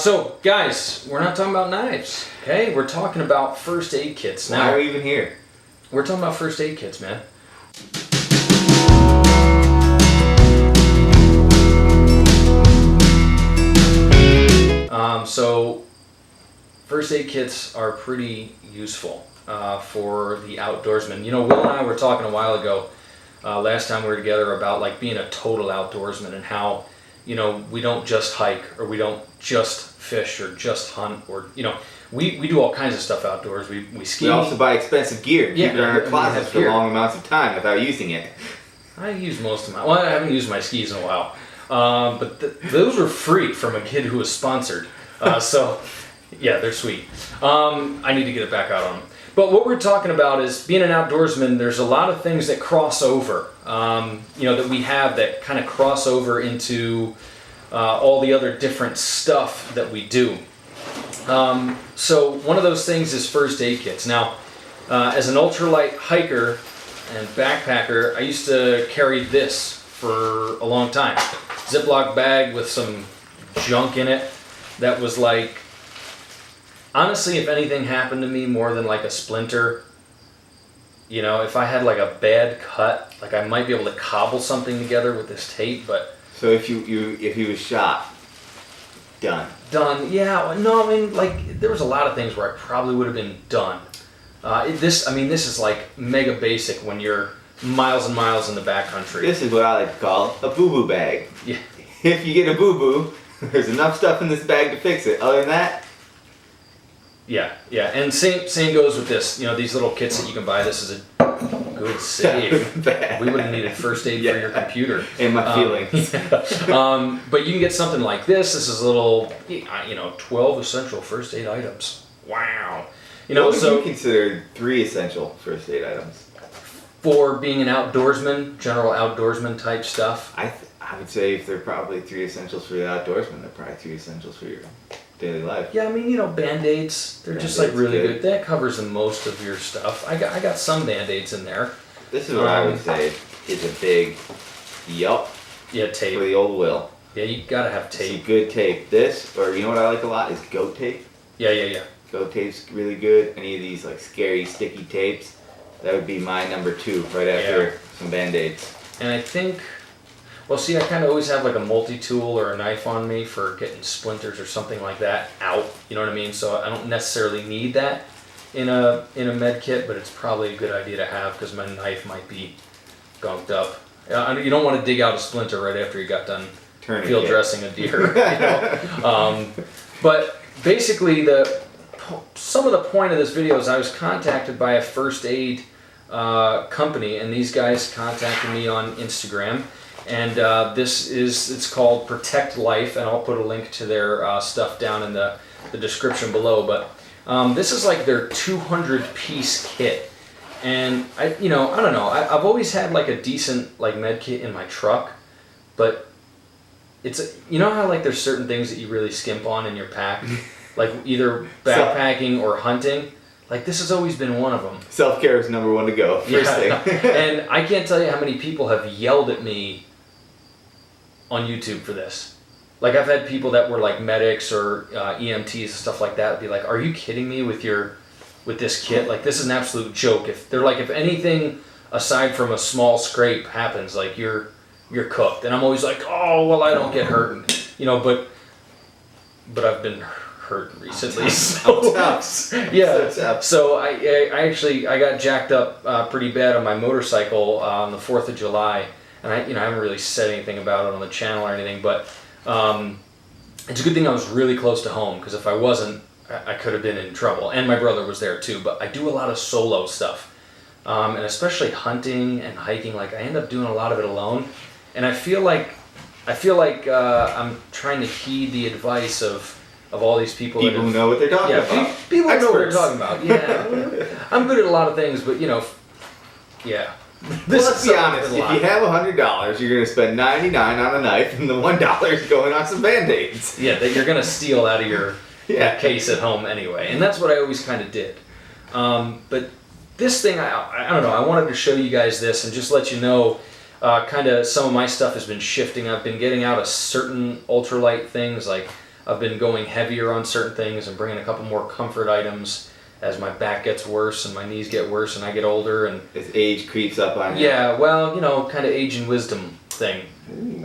So, guys, we're not talking about knives, okay? We're talking about first aid kits. Now, why are we even here? We're talking about first aid kits, man. So, first aid kits are pretty useful for the outdoorsman. You know, Will and I were talking a while ago, last time we were together, about like being a total outdoorsman and how, you know, we don't just hike or we don't just fish or just hunt or, you know, we do all kinds of stuff outdoors. We ski. We also buy expensive gear and keep it in our closets for gear. long amounts of time without using it. I use most of my, well, I haven't used my skis in a while. But those were free from a kid who was sponsored. So, yeah, they're sweet. I need to get it back out on them. But what we're talking about is being an outdoorsman, there's a lot of things that cross over, you know, that we have that kind of cross over into all the other different stuff that we do. So one of those things is first aid kits. Now, as an ultralight hiker and backpacker, I used to carry this for a long time. Ziploc bag with some junk in it that was like, honestly, if anything happened to me more than like a splinter, you know, if I had like a bad cut, like I might be able to cobble something together with this tape, but... So if he was shot, done. Done, yeah. No, I mean, like, there was a lot of things where I probably would have been done. This is like mega basic when you're miles and miles in the backcountry. This is what I like to call a boo-boo bag. Yeah. If you get a boo-boo, there's enough stuff in this bag to fix it. Other than that... Yeah. And same goes with this. You know, these little kits that you can buy. This is a good save. We would have needed first aid for your computer. And my feelings. Yeah. But you can get something like this. This is a little, 12 essential first aid items. Wow. You know, what so would you consider 3 essential first aid items? For being an outdoorsman, general outdoorsman type stuff. I would say if they're probably 3 essentials for the outdoorsman, they're probably 3 essentials for your daily life. Yeah, I mean, you know, Band-Aids, they're just like really good. That covers the most of your stuff. I got some Band-Aids in there. This is what I would say is a big yup. Yeah, tape. For the old Will. Yeah, you gotta have tape. Some good tape. This, or you know what I like a lot, is goat tape. Yeah. Goat tape's really good. Any of these like scary sticky tapes, that would be my number 2 right after some Band-Aids. And I think, well, see, I kind of always have like a multi-tool or a knife on me for getting splinters or something like that out. You know what I mean? So I don't necessarily need that in a med kit, but it's probably a good idea to have because my knife might be gunked up. You don't want to dig out a splinter right after you got done field dressing a deer. You know? But basically, some of the point of this video is I was contacted by a first aid company, and these guys contacted me on Instagram. And it's called Protect Life, and I'll put a link to their stuff down in the description below. But this is like their 200-piece kit, and I don't know. I've always had like a decent like med kit in my truck, but it's you know how like there's certain things that you really skimp on in your pack, like either backpacking or hunting. Like, this has always been one of them. Self-care is number 1 to go, first thing. And I can't tell you how many people have yelled at me on YouTube for this. Like, I've had people that were like medics or EMTs and stuff like that be like, "Are you kidding me with this kit? Like, this is an absolute joke." If they're like, if anything aside from a small scrape happens, like you're cooked. And I'm always like, "Oh, well, I don't get hurt," you know. But I've been hurt recently. So I got jacked up pretty bad on my motorcycle on the 4th of July. And I haven't really said anything about it on the channel or anything, but it's a good thing I was really close to home, because if I wasn't, I could have been in trouble. And my brother was there too, but I do a lot of solo stuff. And especially hunting and hiking, like I end up doing a lot of it alone. And I feel like I'm trying to heed the advice of all these people who know what they're talking about. People who know what they're talking about. Yeah, I'm good at a lot of things, but yeah. Let's be honest. If you have $100, you're going to spend $99 on a knife, and the $1 is going on some Band-Aids. Yeah, that you're going to steal out of your case at home anyway, and that's what I always kind of did. But this thing, I don't know. I wanted to show you guys this and just let you know. Kind of some of my stuff has been shifting. I've been getting out of certain ultralight things like I've been going heavier on certain things and bringing a couple more comfort items as my back gets worse and my knees get worse and I get older and as age creeps up on you. yeah, well, kind of age and wisdom thing.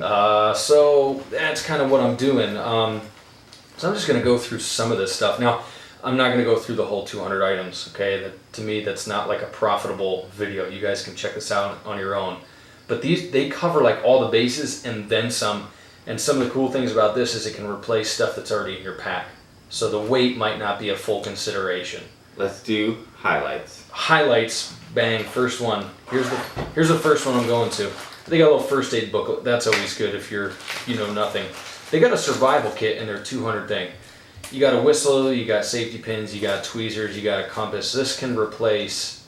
So that's kind of what I'm doing. So I'm just going to go through some of this stuff. Now, I'm not going to go through the whole 200 items, okay? To me, that's not like a profitable video. You guys can check this out on your own. But they cover like all the bases and then some. And some of the cool things about this is it can replace stuff that's already in your pack. So the weight might not be a full consideration. Let's do highlights. Highlights, bang, first one. Here's the first one I'm going to. They got a little first aid booklet. That's always good if you know nothing. They got a survival kit in their 200 thing. You got a whistle, you got safety pins, you got tweezers, you got a compass. This can replace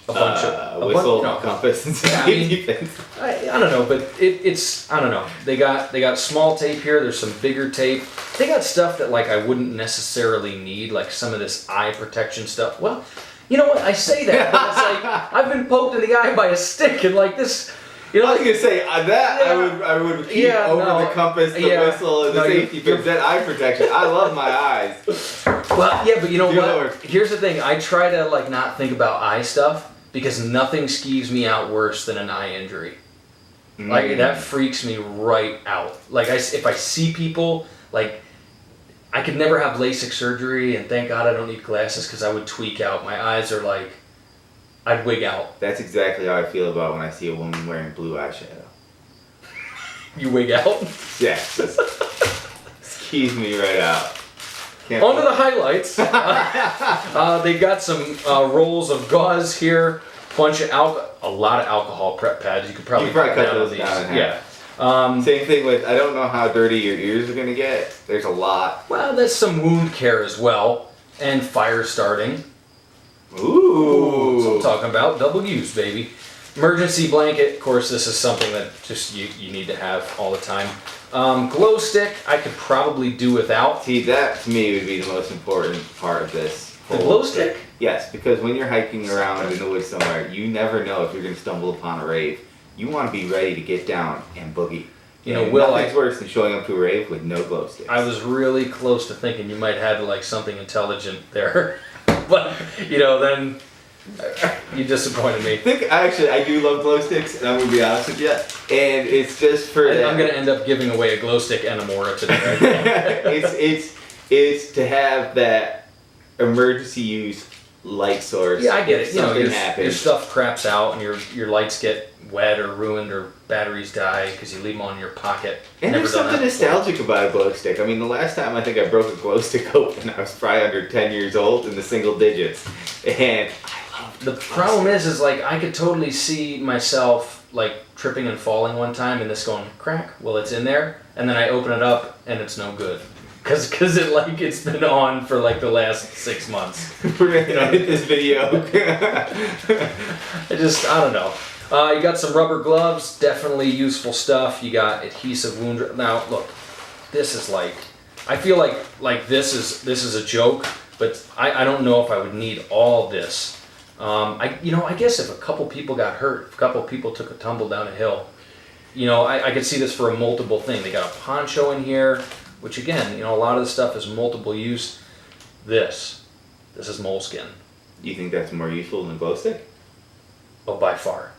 a bunch of whistle, compass, and safety pins. I don't know, but it's I don't know. They got small tape here. There's some bigger tape. They got stuff that like I wouldn't necessarily need, like some of this eye protection stuff. Well, you know what? I say that, but it's like I've been poked in the eye by a stick, and like this. I was gonna say that I would keep over the compass, the whistle, and the safety pins. That eye protection. I love my eyes. Well, yeah, but you know what? Lord. Here's the thing. I try to like not think about eye stuff because nothing skeeves me out worse than an eye injury. Like that freaks me right out. Like if I see people like. I could never have LASIK surgery, and thank God I don't need glasses because I would tweak out. My eyes are like, I'd wig out. That's exactly how I feel about when I see a woman wearing blue eyeshadow. You wig out? Yeah, just skeeves me right out. On to the highlights. They got some rolls of gauze here, a lot of alcohol prep pads. You could probably cut those those down in half. Yeah. Same thing with, I don't know how dirty your ears are going to get. There's a lot. Well, there's some wound care as well, and fire starting. Ooh. That's what I'm talking about. Double use, baby. Emergency blanket. Of course, this is something that just you need to have all the time. Glow stick, I could probably do without. See, that to me would be the most important part of this. The glow stick? Yes, because when you're hiking around in the woods somewhere, you never know if you're going to stumble upon a rave. You want to be ready to get down and boogie. Nothing's worse than showing up to a rave with no glow sticks. I was really close to thinking you might have like something intelligent there, but then you disappointed me. I do love glow sticks, and I'm gonna be honest with you. And it's just for. I'm gonna end up giving away a glow stick and a Mora today. It's to have that emergency use light source. Yeah, I get it. Your stuff craps out and your lights get wet or ruined or batteries die because you leave them on your pocket. And there's something nostalgic about a glow stick. I mean, the last time I think I broke a glow stick open, I was probably under 10 years old in the single digits. And I love the problem is like I could totally see myself like tripping and falling one time and this going crack. Well, it's in there, and then I open it up and it's no good. Cause it's been on for like the last 6 months. We're gonna edit this video. I don't know. You got some rubber gloves, definitely useful stuff. You got adhesive wound. Now look, this is like, I feel like this is a joke, but I don't know if I would need all this. I guess if a couple people got hurt, if a couple people took a tumble down a hill, I could see this for a multiple thing. They got a poncho in here. Which again, a lot of the stuff is multiple use. This is moleskin. You think that's more useful than a glow stick? Oh, by far.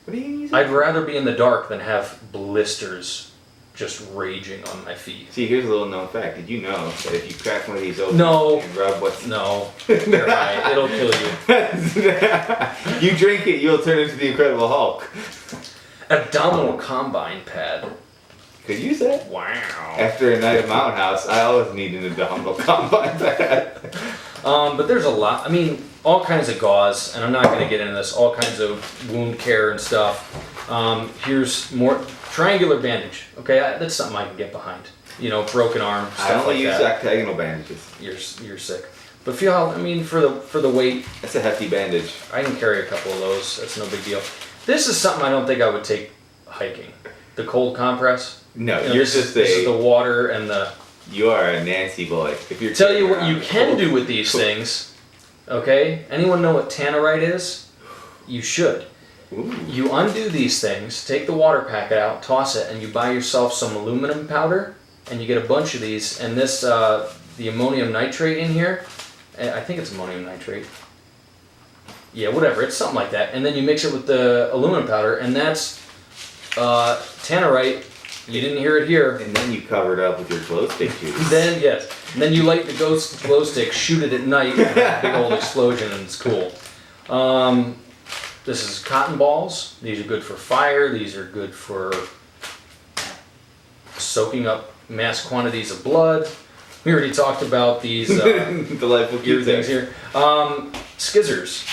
What are you using? I'd rather be in the dark than have blisters just raging on my feet. See, here's a little known fact. Did you know that if you crack one of these open and rub what's... No. You're right. It'll kill you. You drink it, you'll turn into the Incredible Hulk. Abdominal combine pad. Could use that. Wow. After a night at Mountain House, I always need an abdominal combine pad. But there's a lot. I mean, all kinds of gauze, and I'm not going to get into this, all kinds of wound care and stuff. Here's more triangular bandage. Okay, that's something I can get behind. Broken arm, stuff like that. I only use octagonal bandages. You're sick. But for the weight, that's a hefty bandage. I can carry a couple of those. That's no big deal. This is something I don't think I would take hiking. The cold compress. No, this is the water and the... You are a Nancy boy. If you're tell you what you can do with these things, okay? Anyone know what tannerite is? You should. Ooh. You undo these things, take the water packet out, toss it, and you buy yourself some aluminum powder, and you get a bunch of these, and this, the ammonium nitrate in here, I think it's ammonium nitrate. Yeah, whatever, it's something like that. And then you mix it with the aluminum powder, and that's tannerite. You didn't hear it here. And then you cover it up with your glow stick juice. Then, yes. And then you light the glow stick, shoot it at night, and have a big old explosion, and it's cool. This is cotton balls. These are good for fire. These are good for soaking up mass quantities of blood. We already talked about these delightful ear things here. Skizzers.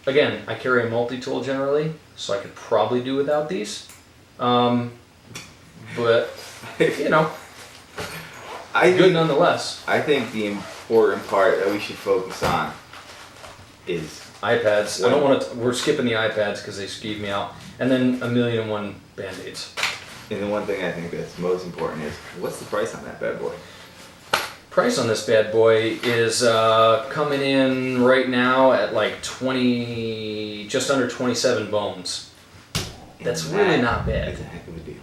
Again, I carry a multi-tool generally, so I could probably do without these. But, you know, good nonetheless. I think the important part that we should focus on is iPads. I don't want to. We're skipping the iPads because they skeeve me out. And then 1,000,001 Band-Aids. And the one thing I think that's most important is, what's the price on that bad boy? Price on this bad boy is coming in right now at like 20, just under 27 bones. That's really not bad. That's a heck of a deal.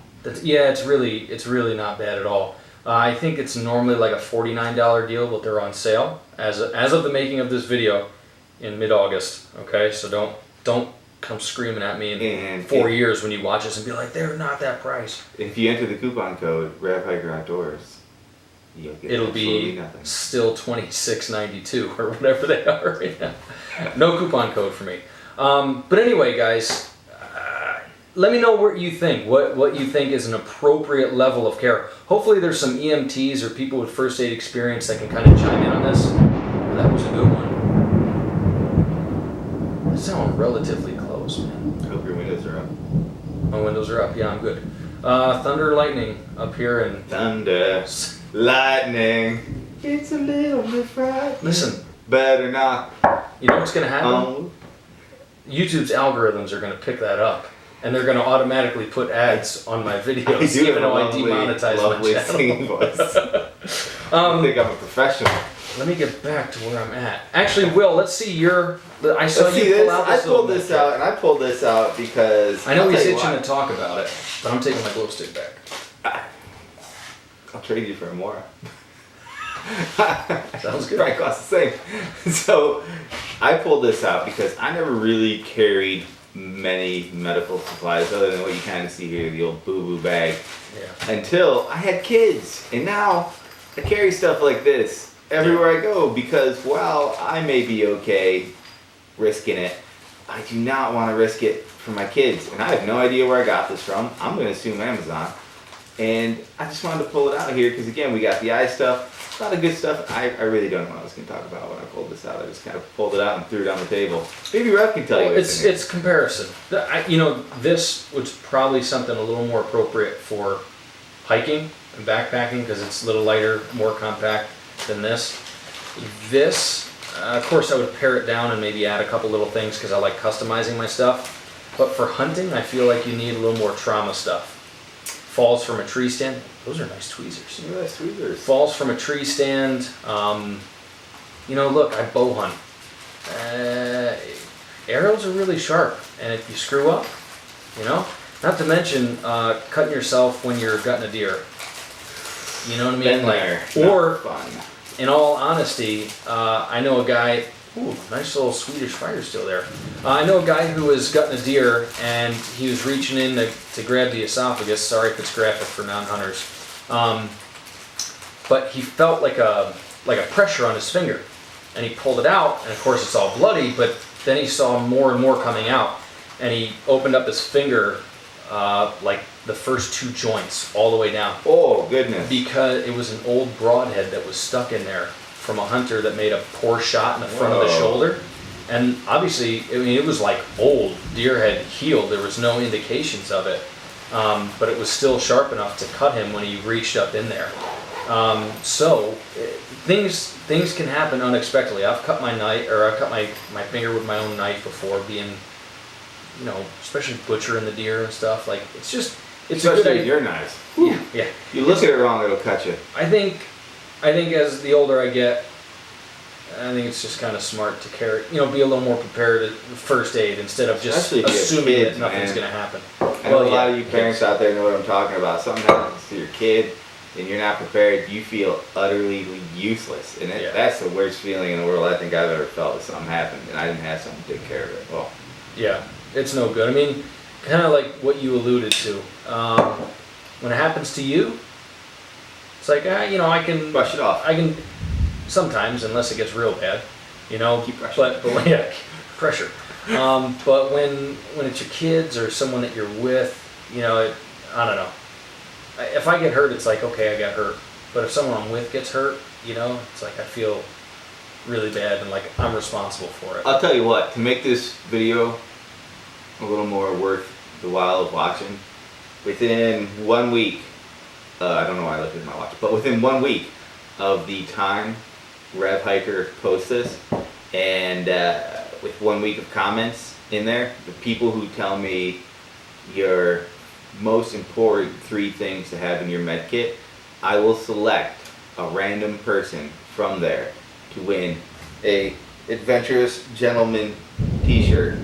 Yeah, it's really not bad at all. I think it's normally like a $49 deal, but they're on sale as of the making of this video in mid-August. Okay, so don't come screaming at me in 4 years when you watch this and be like, they're not that price. If you enter the coupon code Hiker Outdoors, you'll get it'll be nothing. Still $26.92 or whatever they are right now. No coupon code for me. But anyway, guys. Let me know what you think. What you think is an appropriate level of care. Hopefully there's some EMTs or people with first aid experience that can kind of chime in on this. Well, that was a good one. That sounded relatively close, man. I hope your windows are up. My windows are up. Yeah, I'm good. Thunder, lightning up here and thunder, lightning. It's a little bit frightening. Listen. Better not. You know what's gonna happen? YouTube's algorithms are gonna pick that up. And they're going to automatically put ads on my videos, even though I demonetize my channel. Singing voice. I think I'm a professional. Let me get back to where I'm at. Actually, Will, let's see your. I saw you pull out this. I pulled this out, and I pulled this out because I know he's itching to talk about it, but I'm taking my glow stick back. I'll trade you for more. Sounds good. Probably costs the same. So I pulled this out because I never really carried many medical supplies other than what you kind of see here, the old boo-boo bag, until I had kids. And now I carry stuff like this everywhere I go because while I may be okay risking it, I do not want to risk it for my kids. And I have no idea where I got this from. I'm going to assume Amazon. And I just wanted to pull it out here because, again, we got the eye stuff. A lot of good stuff. I really don't know what I was going to talk about when I pulled this out. I just kind of pulled it out and threw it on the table. Maybe Rev can tell you. It's comparison. This was probably something a little more appropriate for hiking and backpacking because it's a little lighter, more compact than this. This, of course, I would pare it down and maybe add a couple little things because I like customizing my stuff. But for hunting, I feel like you need a little more trauma stuff. Falls from a tree stand. Those are nice tweezers. Yeah, nice tweezers. Falls from a tree stand. Look, I bow hunt. Arrows are really sharp, and if you screw up, not to mention cutting yourself when you're gutting a deer. You know what I mean? Or, fun. In all honesty, I know a guy. Ooh, nice little Swedish fire still there. I know a guy who was gutting a deer and he was reaching in to grab the esophagus. Sorry if it's graphic for non-hunters. But he felt like a pressure on his finger. And he pulled it out, and of course it's all bloody, but then he saw more and more coming out. And he opened up his finger, like the first two joints, all the way down. Oh, goodness. Because it was an old broadhead that was stuck in there from a hunter that made a poor shot in the front of the shoulder. And obviously, it was like old. Deer had healed. There was no indications of it. But it was still sharp enough to cut him when he reached up in there. So things can happen unexpectedly. I've cut my finger with my own knife before, being, especially butchering the deer and stuff. Like it's especially a good idea. Your knives. Yeah. You look at it wrong, it'll cut you. I think as the older I get, I think it's just kind of smart to carry, be a little more prepared at first aid instead of just assuming that nothing's going to happen. I know a lot of you parents out there know what I'm talking about. Something happens to your kid, and you're not prepared, you feel utterly useless. And that's the worst feeling in the world I think I've ever felt if something happened and I didn't have someone to take care of it. Well, yeah, it's no good. I mean, kind of like what you alluded to. When it happens to you, it's like, I can brush it off. I can sometimes, unless it gets real bad, Keep pressure. But yeah, pressure. But when it's your kids or someone that you're with, I don't know. If I get hurt, it's like, okay, I got hurt. But if someone I'm with gets hurt, it's like I feel really bad and like I'm responsible for it. I'll tell you what, to make this video a little more worth the while of watching, within 1 week, I don't know why I looked at my watch, but within 1 week of the time Rev Hiker posts this, and with 1 week of comments in there, the people who tell me your most important 3 things to have in your med kit, I will select a random person from there to win a Adventurous Gentleman t-shirt.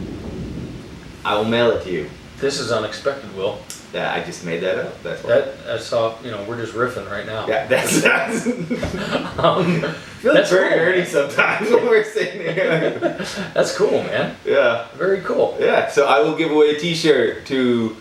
I will mail it to you. This is unexpected, Will. Yeah, I just made that up. That's why. I saw, we're just riffing right now. Yeah, that's That's very cool, nerdy sometimes when we're sitting here. That's cool, man. Yeah. Very cool. Yeah, so I will give away a t-shirt to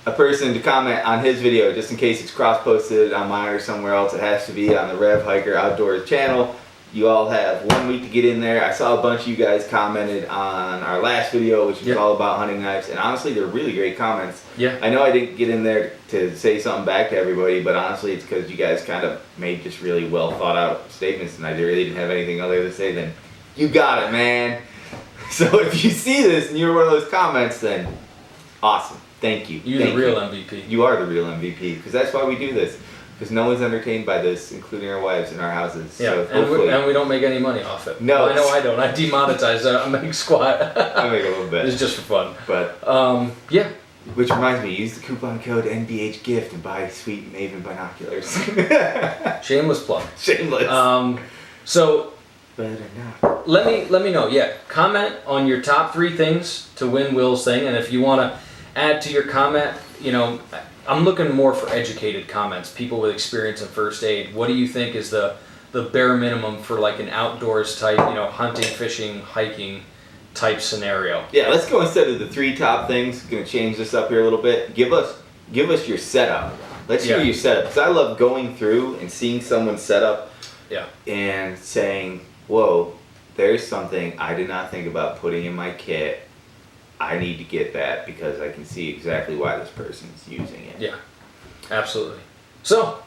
a person to comment on his video, just in case it's cross-posted on mine or somewhere else. It has to be on the Rev Hiker Outdoors channel. You all have 1 week to get in there. I saw a bunch of you guys commented on our last video, which was all about hunting knives, and honestly, they're really great comments. Yeah. I know I didn't get in there to say something back to everybody, but honestly, it's because you guys kind of made just really well thought out statements, and I really didn't have anything other to say than, you got it, man. So if you see this and you're one of those comments, then awesome. Thank you. You're the real MVP. You are the real MVP, because that's why we do this. Because no one's entertained by this, including our wives in our houses. Yeah, so and we don't make any money off it. No. Well, I know I don't. I demonetize it. I make squat. I make a little bit. It's just for fun. But yeah. Which reminds me, use the coupon code NBHGIFT and buy sweet Maven binoculars. Shameless plug. Shameless. So Better not. let me know. Yeah, comment on your top 3 things to win Will's thing, and if you want to add to your comment, I'm looking more for educated comments, people with experience in first aid. What do you think is the bare minimum for like an outdoors type, hunting, fishing, hiking type scenario? Yeah, let's go instead of the 3 top things. Gonna change this up here a little bit. Give us your setup. Let's hear your setup, because I love going through and seeing someone's setup. Yeah. And saying, whoa, there's something I did not think about putting in my kit. I need to get that because I can see exactly why this person's using it. Yeah, absolutely. So,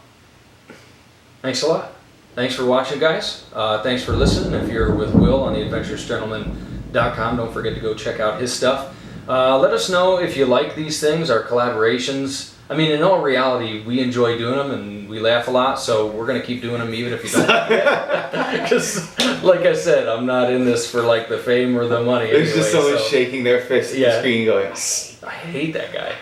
thanks a lot. Thanks for watching, guys. Thanks for listening. If you're with Will on theadventurousgentleman.com, don't forget to go check out his stuff. Let us know if you like these things, our collaborations. I mean, in all reality, we enjoy doing them and we laugh a lot, so we're going to keep doing them even if you don't. Because, like I said, I'm not in this for like the fame or the money. There's just someone shaking their fist at the screen going, I hate that guy.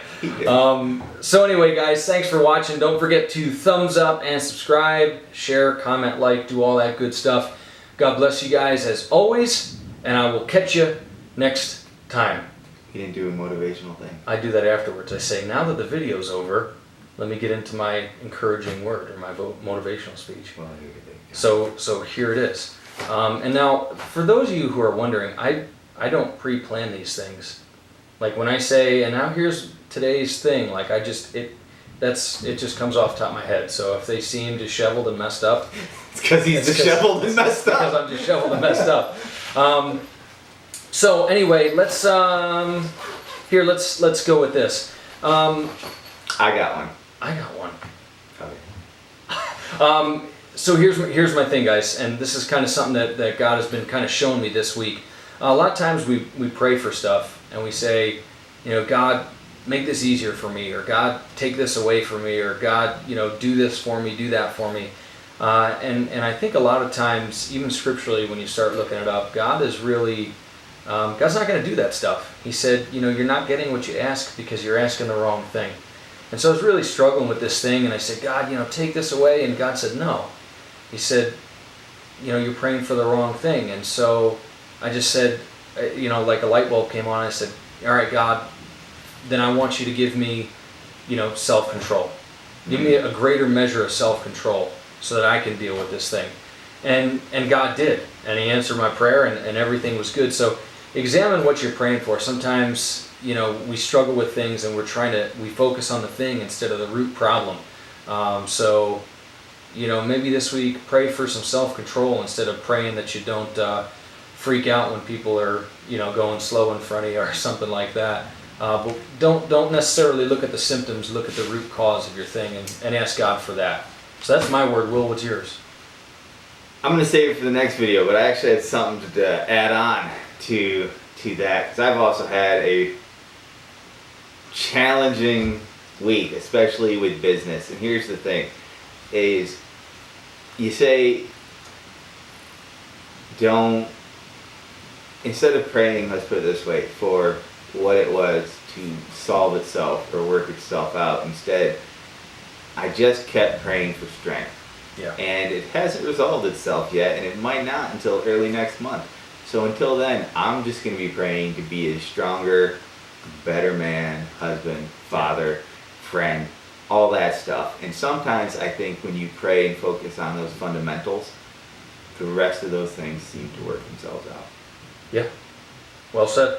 So anyway, guys, thanks for watching. Don't forget to thumbs up and subscribe, share, comment, like, do all that good stuff. God bless you guys as always, and I will catch you next time. He didn't do a motivational thing. I do that afterwards. I say, now that the video's over, let me get into my encouraging word or my motivational speech. Well, so here it is. And now, for those of you who are wondering, I don't pre-plan these things. Like when I say, and now here's today's thing, like it just comes off the top of my head. So if they seem disheveled and messed up, it's because he's disheveled and messed up. Because I'm disheveled and messed up. So anyway, let's go with this. I got one. I got one. Okay. So here's my thing, guys, and this is kind of something that God has been kind of showing me this week. A lot of times we pray for stuff and we say, God, make this easier for me, or God, take this away from me, or God, do this for me, do that for me. And I think a lot of times, even scripturally, when you start looking it up, God is really, God's not going to do that stuff. He said, you're not getting what you ask because you're asking the wrong thing. And so I was really struggling with this thing, and I said, God, take this away, and God said, no. He said, you're praying for the wrong thing. And so I just said, like a light bulb came on, and I said, all right, God, then I want you to give me, self-control. Give me a greater measure of self-control so that I can deal with this thing. And God did. And he answered my prayer, and everything was good. So examine what you're praying for. Sometimes, we struggle with things and we focus on the thing instead of the root problem. So maybe this week pray for some self-control instead of praying that you don't freak out when people are, going slow in front of you or something like that. But don't necessarily look at the symptoms, look at the root cause of your thing and ask God for that. So that's my word. Will, what's yours? I'm going to save it for the next video, but I actually had something to add on to that, because I've also had a challenging week, especially with business. And here's the thing, is you say, instead of praying, let's put it this way, for what it was to solve itself or work itself out, instead, I just kept praying for strength. Yeah. And it hasn't resolved itself yet, and it might not until early next month. So until then, I'm just going to be praying to be a stronger, better man, husband, father, friend, all that stuff. And sometimes I think when you pray and focus on those fundamentals, the rest of those things seem to work themselves out. Yeah. Well said.